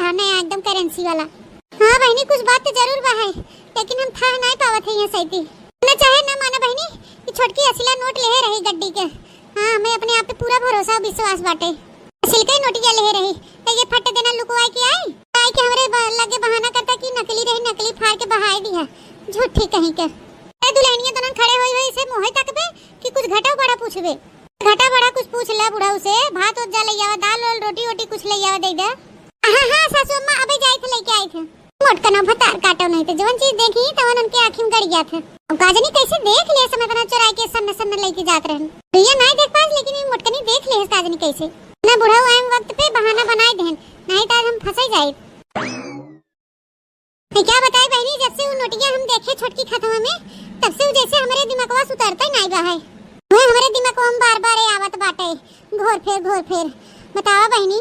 है नया एकदम करेंसी वाला। हाँ बहनी कुछ बात तो जरूर बा है, लेकिन हम था नहीं पावत है यहाँ सैती न चाहे न माना बहनी कि छोटकी असला नोट ले रही गड्डी के। हाँ हमें अपने आप पे पूरा भरोसा विश्वास बाटे, असल के नोटिया ले रही तो ये फट देना लुकवाई के आई के हमरे लगे बहाना करता कि नकली रही, नकली फाड़ के बहाई दिया झूठी कहीं के। ए दुल्हनिया तो खड़े होई से मोहे तकबे कि कुछ घटा बड़ा पूछबे, घटा बड़ा कुछ पूछ ले बुढ़ाऊ से, भात उत जा ले आवा, दाल और रोटी वोटी कुछ ले आवा दे दे। हां हां सासू अम्मा अबे जाई थे लेके आई थे मोटका ना भतार काटो नहीं तो जवन चीज देखी तवन उनके आंखों में गड़ गया था। अब काजनी कैसे देख ले समय तना चुराई के सन्न सन्न लेके जात रहन भैया नहीं देख पास, लेकिन ये मोटकनी देख ले काजनी कैसे ना बुढ़ाऊ आए वक्त पे बहाना बनाए देन नहीं तो हम फंसे जाए। क्या बताए बहनी जब से वो नोटिया हम देखे छोटकी खतवा में तब से जैसे हमारे दिमागवा उतरता ही नहीं बा है, वो हमारे दिमागवा में बार-बार आवत बाटे घोर फेर। बतावा बहनी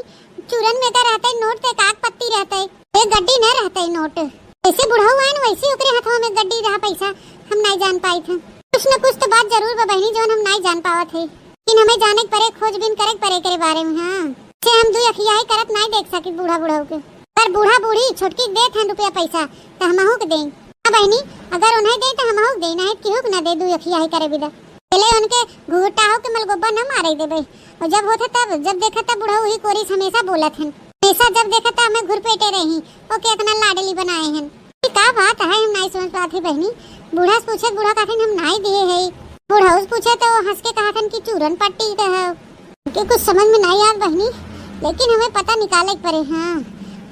चूरन में का रहता है नोट पे काक पत्ती रहता है, एक गड्डी न रहता है नोट। जैसे बुढ़ाऊ आए वैसे ओकरे हाथवा में गड्डी रहा पैसा हम नहीं जान पाई थे। कुछ न कुछ तो बात जरूर बा बहनी जो हम नहीं जान पावत है, लेकिन हमें जाने परे खोजबीन करे परे के बारे में। हां से हम दो अखिया ही करत नहीं देख सकी बुढ़ाऊ के, पर बूढ़ा बूढ़ी छोटकी दे थे रुपया पैसा तो हमहू के दें। हां बहनी अगर उन्हें दे तो हमहू दे, नहीं केहू के ना दे, दो अखिया ही करे बिदा पहले उनके घूटाओ के मलगोबा न मारे देबे। और जब होता तब जब देखा तब बुढ़ाऊ ही कोरिस हमेशा बोलत हन, हमेशा जब देखा तब हमें घुरपेटे रही ओके इतना लाडली बनाए हन। का बात है हम नहीं समझ पाते बहनी। बूढ़ा से पूछे बूढ़ा कहते हम नहीं दिए है, बूढ़ा से पूछे तो हंस के कहा कि चूरन पट्टी कहा कि कुछ समझ में नहीं आया बहनी, लेकिन हमें पता निकाले पड़े। हाँ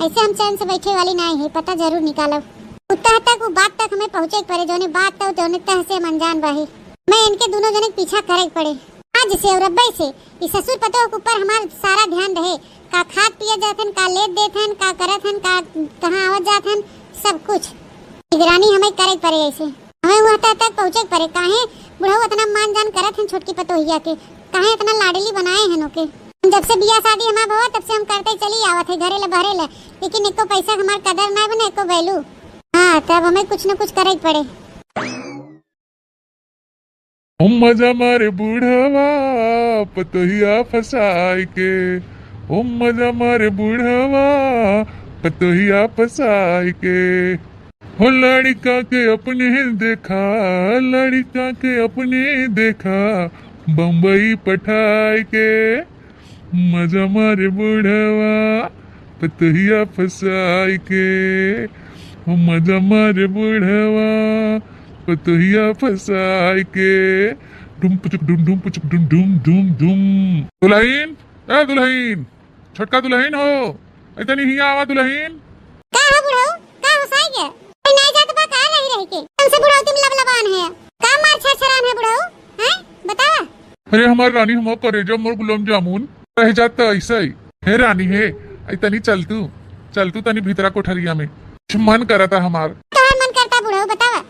ऐसे हम चैन से बैठे वाली नहीं है, पता जरूर निकालो उतना तक वो बात तक हमें पहुँचे पड़े जोने बात तो जोने तह से अनजान बाही। मैं इनके दोनों जने पीछा करे पड़े आज से और अब्बे से इस ससुर पतो के ऊपर हमारा सारा ध्यान रहे, का खाद पिए जाथन, का लेत देथन, का करथन, का कहां आवत जाथन, सब कुछ निगरानी हमें करे पड़े। ऐसे हमें हुआ तक पहुँचे पड़े काहे बुढ़ाऊ इतना मान जान करथन छोटकी पतोहिया के, काहे इतना लाडली बनाए हैं ओके। जब से बियाह शादी हमारा भवा तब से हम करते चली आवत है घरे ले बहरे ले, लेकिन एको पैसा हमार कदर ना बने एको वैल्यू। हाँ तब हमें कुछ न कुछ करे पड़े। मजा मारे बूढ़वा पतोहिया फसाई के, ओ मजा मारे बूढ़वा पतोहिया फसाई के। हो लड़का के अपने देखा, लड़का के अपने देखा बम्बई पठाई के। मजा मारे बूढ़वा पतोहिया फसाई के, हो मजा मारे बूढ़वा पतोहिया फसाई के। डुम पुचुक डुम डुम पुचुक डुम डुम डुम डुम। दुल्हन ए दुल्हन छोटका दुल्हन हो इतनी ही आवा दुल्हन। का हो बुढ़ाऊ का हो साई के नहीं जात बा का रही के तुमसे बुढ़ाऊ तुम लबलबान है का मार छछरान है बुढ़ाऊ हैं बता। अरे हमार रानी हम करे जो मोर गुलाम जामुन रह जाता ऐसा ही है रानी है। इतनी चल तू तनी भीतरा कोठरिया में मन करता हमार तो मन करता बुढ़ाऊ बतावा।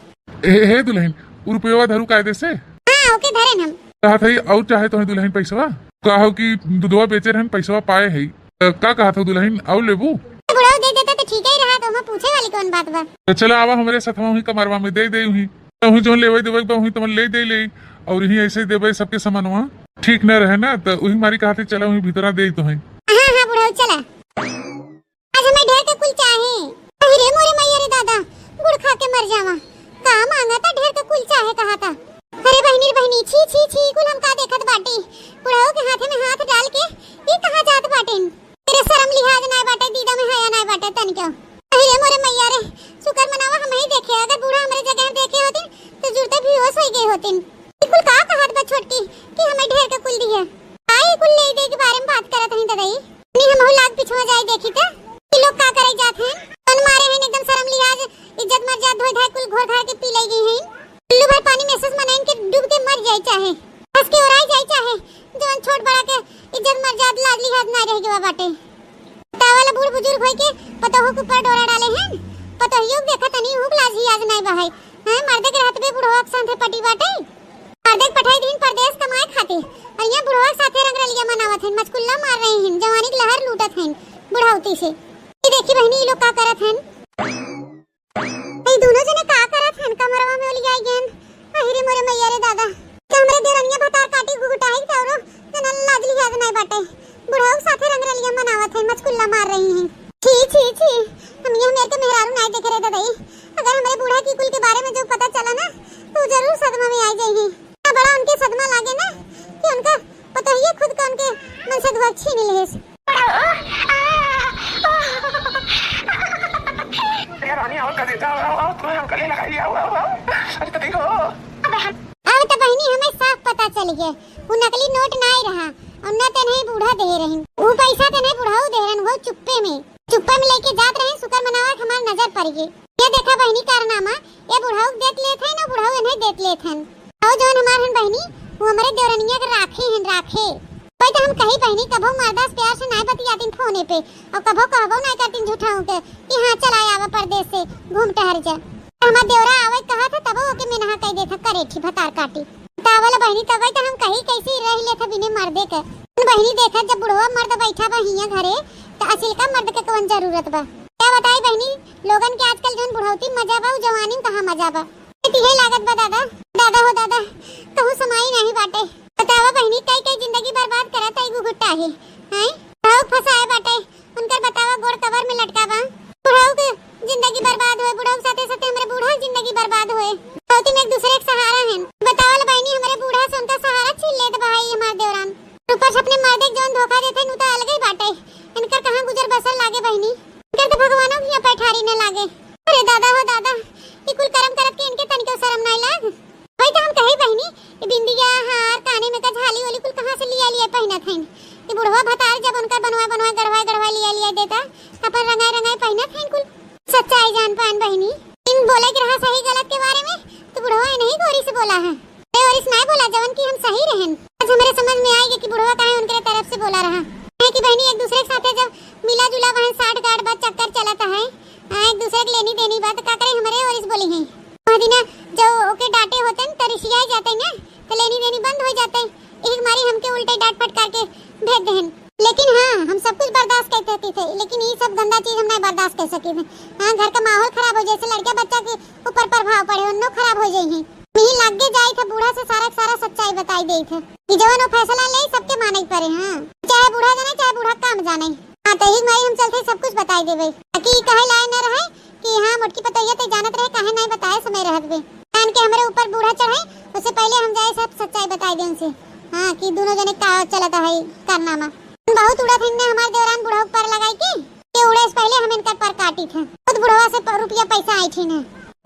हे दुल्हन रुपया धरू कायदे से। हाँ ओके धरे हम कहा था और चाहे तो दुल्हन पैसा कहा कि दूधवा बेचे रहन पैसा पाए है का कहा था दुल्हन और लेबू बुढ़ाऊ दे देता तो ठीक ही रहा, तो हम पूछे वाली कौन बात बा। तो चला आवा हमारे साथ वही कमरवा में दे हुई तो जो लेवे देवे वही तुम ले दे ले और यही ऐसे देवे सबके सामान वहाँ ठीक न रहे ना तो वही मारी कहा चला वही भीतरा दे तो है। हाँ हाँ बुढ़ाऊ चला आज हमें ढेर के कुल चाहे। अरे मोरे मैया रे दादा गुड़ खा के मर जावा का मांगा था ढेर के कुल चाहे कहा था। अरे बहनी छी छी छी कुल हम का देखत बाटी बुढ़ाऊ के हाथ में हाथ डाल के ये कहां जात बाटे तेरे शर्म लिहाज नहीं बाटे दीदा में हया नहीं बाटे तन क्यों। अरे मोरे मैया रे शुक्र मनावा हम ही देखे, अगर बूढ़ा हमारे जगह देखे होतिन तो जुड़ते भी होश हो गए होतिन। कुल का कहत बा छोटकी कि हमें ढेर के कुल दिया आई कुल ले दे के बारे में बात करत हई दादाई नी हम हो लाग पिछवा जाए देखी त कि लोग का करे जात हैं तन मारे हैं एकदम शर्म लिहाज इज्जत मर्यादा धोई धाय कुल घोर घार के पी ले गई हैं। उल्लू भर पानी में सस मनाइन के डूब के मर जाए चाहे हंस के ओराई जाए चाहे जवन छोट बड़ा के इज्जत मर्यादा लाज लिहाज ना रह गवा बाटे। तावाला बूढ़ बुजुर्ग होई के पतोह के ऊपर डोरा डाले हैं पतोहियो देखा तनी हुक लाज लिहाज नहीं बहाई हैं मर्दे के हाथ में बुढ़वा के संथे पटी बाटे मर्दे पठाई दिन परदेश कमाए खाते और यहाँ बुढ़वा साथे रंग रलिया मनावत हैं मचकुल्ला मार रहे हैं जवानी की लहर लूटत हैं बुढ़ाउती से। ये देखी बहनी ये लोग का करत हैं ये दोनों जने का करत हैं कमरवा में ओली आई गेन। अहिरे मोरे मैया रे दादा के हमरे देरनिया भतार काटी गुगुटाई तौरो जना लाज लिहाज नहीं बाटे बुढ़ाऊ साथे रंग रलिया मनावत हैं मचकुल्ला मार रही हैं। छी छी हम गले लगाइए। अरे तो देखो अब तो बहनी हमें साफ पता चल गया वो नकली नोट ना ही रहा और न तो नहीं बूढ़ा दे रहे वो पैसा तो नहीं बुढ़ाऊ दे रहे वो चुप्पे में लेके जात रहे शुक्र मनावा हमार नजर पड़ गई। ये देखा बहनी कारनामा ये बुढ़ाऊ देत लेत है ना बुढ़ाऊ नहीं देत लेत हैं और जो हमार हन बहनी वो हमारे देवरनिया के राखे कोई तो हम कही बहनी कभो मर्दास प्यार से नहीं बतियातीन फोने पे और कभो कहबो नहीं करतीन झूठाऊ के कि हां चल आया परदेश से घूम टहर जा। हमार देवरा आवे कहा था तब ओके में नहा कह देथा करेठी भतार काटी तावल बहनी तब तो हम कही कैसी रह लेथा बिने मर्दे के बहनी देखा जब बुढ़वा मर्द बैठा बा हिया घरे तो असिल का मर्द के कौन जरूरत बा क्या बताई बहनी लोगन के आजकल जोन बुढ़ौती मजा बा जवानी में कहां मजा बा इहे लागत बा दादा हो दादा कहूं समाई नहीं बाटे बतावा बहनी कई जिंदगी बर्बाद करत है गुगुट्टा है हैं बुढ़ऊ फसाए बाटे उनकर बतावा गोड़ कवर में लटका बा बुढ़ऊ के जिंदगी बर्बाद होए बुढ़ऊ साथे साथे हमरे बूढ़ा जिंदगी बर्बाद होए बहुती में एक दूसरे के सहारा हैं बतावल बहनी हमरे बूढ़ा से उनका सहारा छीन लेत भाई हमार देवरान ऊपर से अपने मर्दे जोन धोखा देथे नु तो अलग ही बाटे इनकर कहां गुजर बसर लागे बहनी इनकर तो भगवानों की पैठारी न लागे। अरे दादा हो दादा ये कुल कर्म करत के इनके तनिको शर्म नहीं लाग भाई तो हम कही बहनी ये बिंदिया हार काने में का झाली वाली कुल कहां से लिया पहनत हैं ये बुढ़वा भतार जब उनका बनवाए गढ़वा लिया देता अपन रंगाए पहनत हैं कुल सच्चाई जान पान बहनी इन बोले कि रहा सही गलत के बारे में तो बुढ़वा नहीं गोरी से बोला है और इस नहीं बोला जवन की हम सही रहन आज हमारे समझ में आएगी कि बुढ़वा काहे उनके तरफ से बोला रहा है कि बहनी एक दूसरे के साथ जब मिला जुला वहां 60 गाड़ बाद चक्कर चलाता है एक दूसरे की लेनी देनी बात का करे हमारे और इस बोली है मदीना जो ओके डांटे होते हैं तरिशिया जाते हैं तो लेनी देनी बंद हो जाते हैं एक मारी हमके उल्टे डांट फटकार के भेज देहन लेकिन हाँ हम सब कुछ बर्दाश्त करते थे लेकिन ये सब गंदा चीज हम नहीं बर्दाश्त कर सके थे। हाँ घर का माहौल खराब हो जैसे लड़का बच्चा के ऊपर प्रभाव पड़े उन्नो खराब हो जाए हैं मिही लागे जाए था बूढ़ा से सारा सच्चाई बताई दे थे कि जवान फैसला ले सबके माने पड़े। हाँ चाहे बूढ़ा जाने चाहे बूढ़ा काम जाने हाँ तो ही मारी हम चलते सब कुछ बताई देवे ताकि कहे लाए न रहे कि हाँ मोटकी पतैया ते जानत रहे काहे नहीं बताए समय रहत बे कान के हमारे ऊपर बूढ़ा चढ़े उससे पहले हम जाए सब सच्चाई बताई दे उनसे। हाँ कि दोनों जने का चलता है कारनामा बहुत उड़ा थे हमारे दौरान बुढ़ा पर लगाई के उड़े से पहले हम इनका पर काटी थे खुद बुढ़वा से रुपया पैसा आई थी ना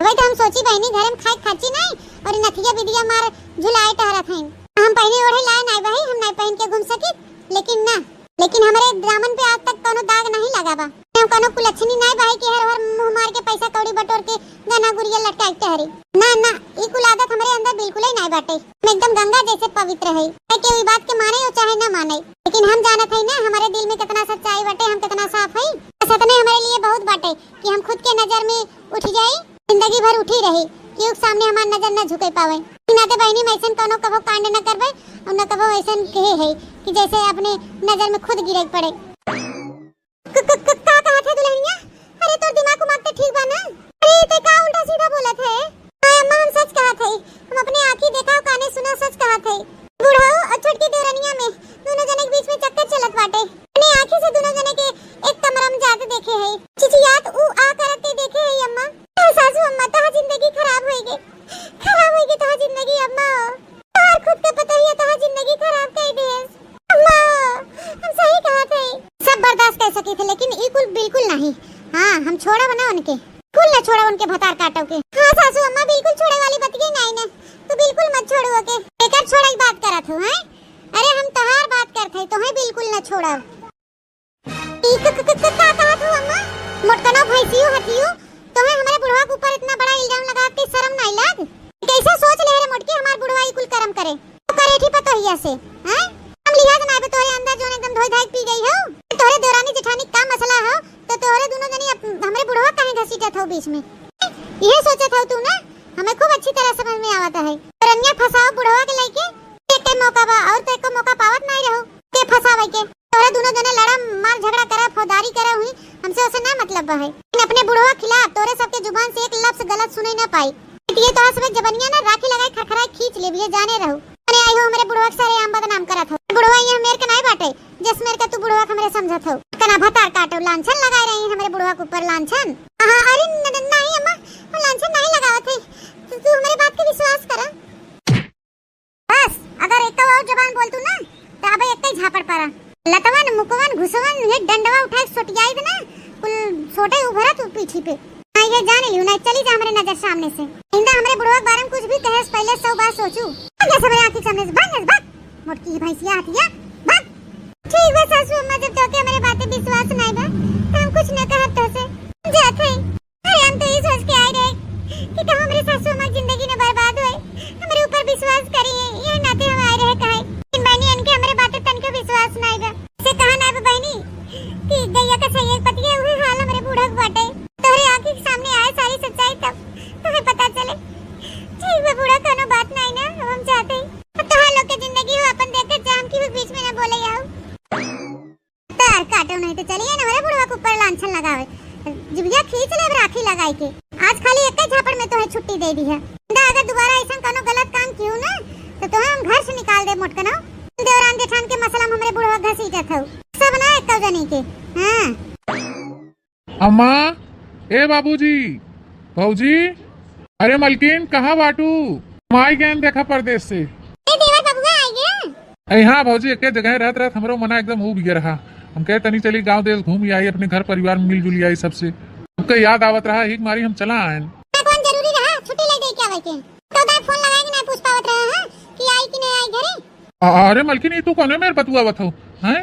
वही तो हम सोची बहनी घर में खाई खाची नहीं और नथिया विदिया मार झुलाए टहरा थे हम पहले ओढ़े लाए नहीं भाई हम नहीं पहन के घूम सकी लेकिन हमारे दामन पे आज तक कोनो दाग नहीं लगा बा हम कोनो कुलच्छनी नहीं भाई के हर मुंह मार के पैसा कौड़ी बटोर के गना गुड़िया लटकाई टहरी ना ये कुल आदत हमारे अंदर बिल्कुल ही नहीं बाटे हम एकदम गंगा जैसे पवित्र है कि कोई बात के माने हो चाहे ना माने लेकिन हम जानत है ना हमारे दिल में कितना सच्चाई बाटे हम कितना साफ है सतने हमारे लिए बहुत बाटे कि हम खुद के नजर में उठ जाए जिंदगी भर उठी रही कि उस सामने हमार नजर न झुके पावे नाते बहनी में ऐसा कोनो कभो कांड न करबे और न कभो ऐसा कहे है कि जैसे अपने नजर में खुद गिरे पड़े। का कहा था दुल्हनिया अरे तो दिमाग को मारते ठीक बा ना अरे ते का उल्टा सीधा बोलत है अम्मा हम सच कहा थे हम अपने आंखी देखा काने सुना सच कहा थे बूढ़ा और छोटकी देवरनिया में दोनों जने के बीच में चक्कर चलत बाटे अपने आंखी से दोनों जने के एक कमरा में जाके देखे है चिचियात उ आ करते देखे है अम्मा सासू अम्मा ता जिंदगी खराब होएगी ता जिंदगी अम्मा तार खुद के पता ही ता जिंदगी खराब कर दे अम्मा हम सही कहा थे सब बर्दाश्त कर सके थे लेकिन ई कुल बिल्कुल नहीं। हाँ हम छोड़ा बना उनके कुल न छोड़ा उनके भतार काटो के। हाँ सासू अम्मा बिल्कुल छोड़े वाली बतिये नहीं ना तो बिल्कुल मत छोड़ो के एकर छोड़ा की बात करत हो हैं अरे हम तहार बात करते तो है बिल्कुल न छोड़ा ई का कहा तू अम्मा मोटकना भैंसियो हथियो तो है हमारे बुढ़वा के ऊपर इतना बड़ा इल्जाम लगा के शर्म नहीं लाग कैसे सोच ले रे मोटकी हमार बुढ़वा ई कुल कर्म करे तो करे ठीक पतोहिया से हैं हम लिहाज ना बे तोरे अंदर जो एकदम धोई धाई पी गई हो तोरे देवरानी जेठानी का मसला हो तो तोरे दोनों जनी हमरे बुढ़वा काहे घसीटत हो बीच में यही सोचत हो तू ना हमें खूब अच्छी तरह समझ में आवता है रनिया फसाओ बुढ़वा के लेके एक मौका बा और तो एक मौका पावत नहीं रहो के फसावे के तोरे दोनों जने लड़ा मार झगड़ा करा फौदारी करा हुई हमसे उसे ना मतलब है अपने बुढ़वा खिलाफ तोरे सबके जुबान से एक लफ्ज गलत सुने ना पाई ये तो सब जबनिया ना राखी लगाई खरखराई खींच ले ये जाने रहो अरे आई हो हमारे बुढ़वा के सारे आम बदनाम करत हो बुढ़वा ये मेर के नहीं बाटे जस मेर का तू बुढ़वा हमरे समझत हो कना भतार काटो लांछन लगाए रही हमारे बुढ़वा के ऊपर लांछन। हां अरे नहीं अम्मा हम लांछन नहीं लगावत है तू हमारी बात पे विश्वास कर बस अगर एक और जबान बोल तू ना तो अब एक ही झापड़ पड़ा लतवन मुकवन घुसवन ये डंडवा उठाए सोटियाई दे ना कुल छोटे उभरा तू पीछे पे नहीं है जान लियो ना चली जा हमरे नजर सामने से। इंदा हमरे बुढ़वा के बारे में कुछ भी कहे से पहले 100 बार सोचू। क्या सब आंखी सामने से भाग मोटकी भैंसिया हथिया भाग। ठीक है सासू अम्मा जब तोके हमारे बातें विश्वास नहीं बा तो हम कुछ न कहब तो से जात है। अरे हम तो ये सोच के आए रहे कि कब हमारे सासू अम्मा की जिंदगी न बर्बाद होए हमारे ऊपर विश्वास करी है ये नाते हम आए रहे कहे इन बहनी इनके हमारे बातें तन के विश्वास नहीं बा से कहा ना बहनी कि गैया का सही एक पति है वही हाल हमारे बूढ़ा के बाटे तोरे आंखी के सामने आए सारी सच्चाई तब तुम्हें पता चले। ठीक है बूढ़ा कोनो बात नहीं ना हम चाहते हैं अब तो हाल लोग की जिंदगी हो अपन देखकर जाम की भी बीच में ना बोले आओ तार काटो नहीं तो चलिए ना हमारे बुढ़वा के ऊपर लांछन लगावे जिबिया खींच ले राखी लगाई के आज खाली एक ही झापड़ में तो है छुट्टी दे दी है। अगर दोबारा ऐसा कोनो गलत काम कियो ना तो तुम्हें हम घर से निकाल दे मोटकनो देवरान जेठान के मसला हमरे बुढ़वा घसीटत हौ सब ना एक जनी के। हां अम्मा ए बाबूजी भौजी अरे मलकिन कहाँ बाटू माई गैन देखा परदेश से। ए देवर बबुआ आ गया। हाँ भौजी एक जगह रहत रहत हमरो मना एकदम उब गया रहा। हम कहे तनी चली गांव देश घूम आई अपने घर परिवार में मिलजुल आई सबसे हमको याद आवत रहा एक मारी हम चला आए। कौन जरूरी रहा छुट्टी ले दे क्या के तो दा फोन लगाएंगे ना पूछ पावत रहा है कि आई कि नहीं आई घरे। अरे मलकिन ये तू कौन मेरे बतुआ बताओ हैं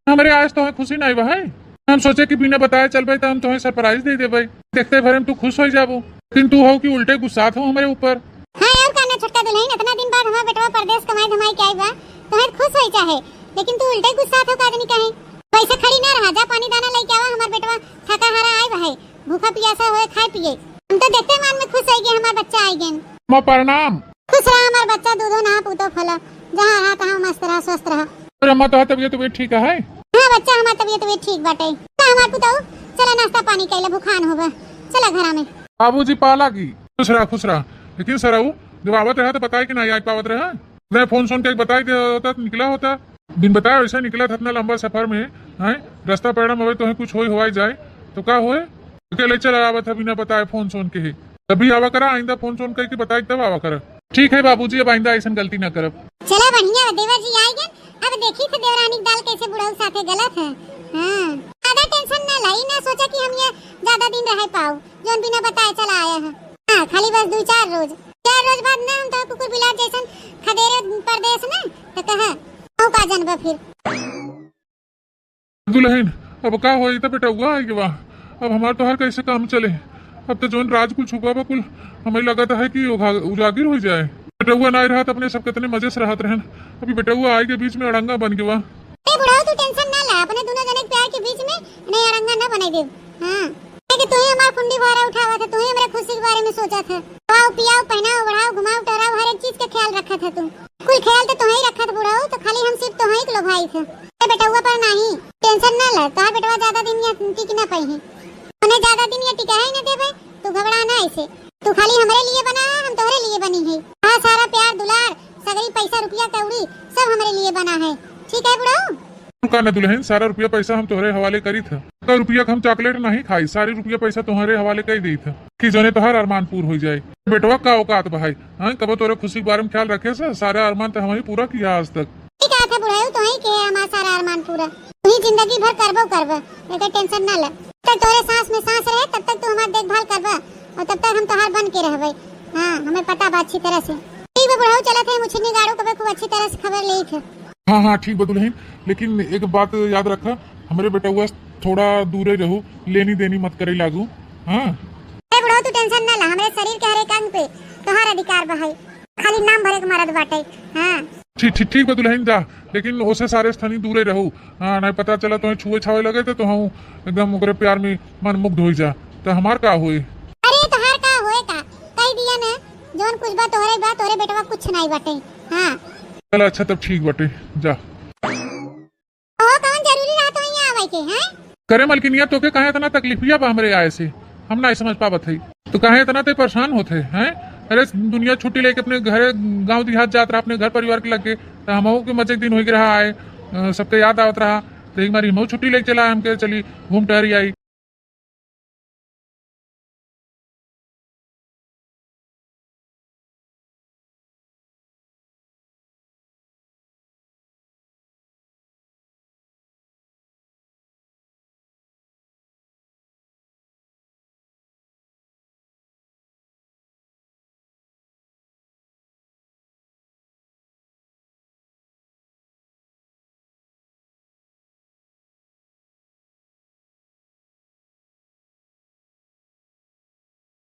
हमारे आज तो खुशी नहीं बा है हम सोचे कि बिना बताए चल भाई तो हम तुम्हें सरप्राइज दे दे भाई देखते भरे में तू खुश हो जाबो लेकिन तू हो कि उल्टे गुस्सा हो हमारे ऊपर। हां और काना छोटका दुल्हन इतना दिन बाद हमारा बेटवा परदेश कमाई धमाई के आई बा तुम्हें खुश होई चाहे लेकिन तू उल्टे गुस्सा हो का आदमी कहे पैसा खड़ी ना रहा जा पानी दाना लेके आवा हमार बेटवा थका हारा आई बा भूखा प्यासा होए खाए पिए हम तो देखते मान में खुश है कि हमारा बच्चा आई गेन। मां प्रणाम। खुश रहा हमारा बच्चा दूधो ना पूतो फला जहां रहा तहां मस्त रहा स्वस्थ रहा। अरे अम्मा तो तबीयत ठीक है। हां बच्चा हमार तबीयत ठीक बाटे हमार पुतो चला नाश्ता पानी कैले भूखान होबे चला घरा में। बाबूजी पाला की खुश रहा लेकिन सराऊ जब आवत रहा तो बताए कि नहीं आई पावत रहा मैं फोन सुन के बताई होता तो निकला होता बिन बताया वैसा निकला था इतना लंबा सफर में है रास्ता पैरम अवे तो कुछ हो जाए तो क्या होए अकेले चला आवा था बिना बताए फोन सुन के ही तभी आवा करा आइंदा फोन सुन करके बताई तब आवा करा। ठीक है बाबूजी अब आइंदा ऐसा गलती न करब। चला बढ़िया देवर जी आई गए अब देखी तो देवरानी दाल कैसे बुढ़ऊ साथे गलत है। हां ज्यादा टेंशन ना लाई ना सोचा कि हम ये ज्यादा दिन रह पाओ जोन बिना बताए चला आया है। हां खाली बस 2-4 रोज बाद ना हम तो कुकुर बिलार जैसन खदेरे परदेश ना तो कहा औ का जनबा फिर दुल्हन अब का होई त बेटा हुआ है कि वाह अब हमार तो हर कैसे काम चले अब तो जोन राज कुल छुपा कुल हमें लगा है कि उजागिर हो जाए बेटुआ नहीं रहा तो अपने सब कितने मजे से रहत रहन अभी बेटुआ आई के बीच में अड़ंगा बन गया। ए बुढ़ाओ तू टेंशन ना ला अपने दोनों जने प्यार के बीच में नहीं अड़ंगा ना बनाई दे। हां कि तू ही हमार कुंडी भारा उठावा था तू ही हमारे खुशी के बारे में सोचा था खाओ पियाओ पहनाओ बढ़ाओ घुमाओ टहराओ हर एक चीज का ख्याल रखा था तू कोई ख्याल तो ही रखा था बुढ़ाओ तो खाली हम सिर्फ तो ही लो भाई थे बेटुआ पर नहीं टेंशन ना ले तो बेटवा ज्यादा दिन या टिक ना पाई है उन्हें ज्यादा दिन या टिका ही ना देबे तू घबरा ना ऐसे तू खाली हमारे लिए बना है हम तोहरे लिए बनी है। हां सारा प्यार दुलार सगरी पैसा रुपया कौड़ी सब हमारे लिए बना है ठीक है बुढ़ाओ। का न दुल्हन सारा रुपया पैसा हम तुम्हारे हवाले करी था का रुपया हम चॉकलेट नहीं खाई सारी रुपया पैसा तुम्हारे हवाले कर दी था कि जोने तोहर अरमान पूर हो जाए बेटवा का औकात भाई हां कब तोरे खुशी के बारे में ख्याल रखे से सारे अरमान तो हम ही पूरा किया आज तक। ठीक है बुढ़ाओ तो ही के हमारा सारा अरमान पूरा तू ही जिंदगी भर करबो लेकिन टेंशन ना ले तब तोरे सांस में सांस रहे तब तक तू हमारी देखभाल करबा और तब तक हम तोहार बन के रहबे। हां हमें पता बा अच्छी तरह से ठीक है बुढ़ाओ चला थे मुझे गाड़ो कबे खूब अच्छी तरह से खबर ले थे। हाँ ठीक बा दुल्हन लेकिन एक बात याद रखा हमारे बेटुआ थोड़ा दूर रहू लेनी देनी मत करे लागू। हाँ बुढ़ाओ तू टेंशन ना ला हमारे शरीर के हर एक अंग पे तोहार अधिकार बा है खाली नाम भरे के मरद बाटे। हां ठीक बा दुल्हन जा लेकिन ओसे सारे स्थानी दूरे रहू। हाँ नहीं पता चला तुम्हें छुए छावे लगे तो हम एकदम ओकरे प्यार में मन मुग्ध हो जा तो हमार का होए। अरे तोहार का होए का कह दिया ना जोन कुछ बा तोहरे बेटवा कुछ नहीं बाटे। हां चल अच्छा तब ठीक बाटे जा। ओ कौन जरूरी रहा तो यहां आवे के हैं करे मलकिनिया तो के कहे इतना तकलीफिया बा हमरे आए से हम नहीं समझ पावत है तो कहे इतना ते परेशान होते हैं। अरे दुनिया छुट्टी लेके अपने घर गांव देहात जात रहा अपने घर परिवार के लगे तो हम के मजे दिन हो रहा आए सबके याद आवत रहा तो एक बार हम छुट्टी लेके चला हमके चली घूम टहरी आई